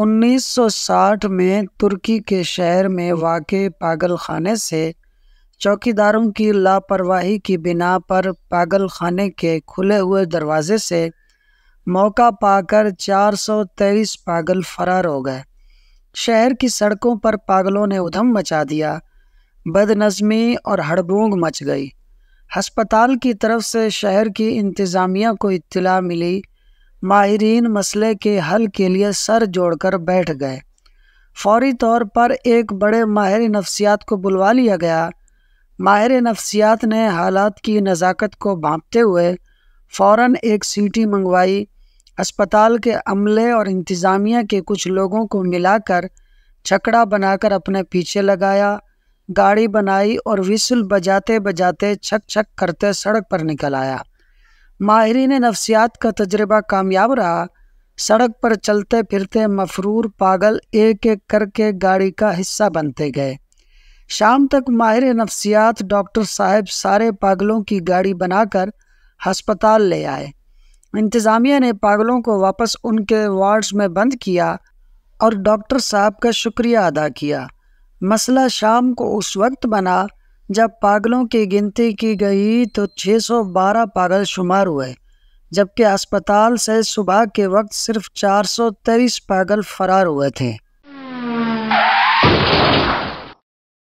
1960 میں ترکی کے شہر میں واقع پاگل خانے سے چوکیداروں کی لاپرواہی کی بنا پر پاگل خانے کے کھلے ہوئے دروازے سے موقع پا کر 423 پاگل فرار ہو گئے۔ شہر کی سڑکوں پر پاگلوں نے ادھم مچا دیا، بد نظمی اور ہڑبونگ مچ گئی۔ ہسپتال کی طرف سے شہر کی انتظامیہ کو اطلاع ملی، ماہرین مسئلے کے حل کے لیے سر جوڑ کر بیٹھ گئے۔ فوری طور پر ایک بڑے ماہر نفسیات کو بلوا لیا گیا۔ ماہر نفسیات نے حالات کی نزاکت کو بھانپتے ہوئے فوراً ایک سیٹی منگوائی، اسپتال کے عملے اور انتظامیہ کے کچھ لوگوں کو ملا کر چھکڑا بنا کر اپنے پیچھے لگایا، گاڑی بنائی اور وhistle بجاتے بجاتے چھک چھک کرتے سڑک پر نکل آیا۔ ماہرین نفسیات کا تجربہ کامیاب رہا۔ سڑک پر چلتے پھرتے مفرور پاگل ایک ایک کر کے گاڑی کا حصہ بنتے گئے۔ شام تک ماہر نفسیات ڈاکٹر صاحب سارے پاگلوں کی گاڑی بنا کر ہسپتال لے آئے۔ انتظامیہ نے پاگلوں کو واپس ان کے وارڈز میں بند کیا اور ڈاکٹر صاحب کا شکریہ ادا کیا۔ مسئلہ شام کو اس وقت بنا جب پاگلوں کی گنتی کی گئی تو 612 پاگل شمار ہوئے، جبکہ اسپتال سے صبح کے وقت صرف 423 پاگل فرار ہوئے تھے۔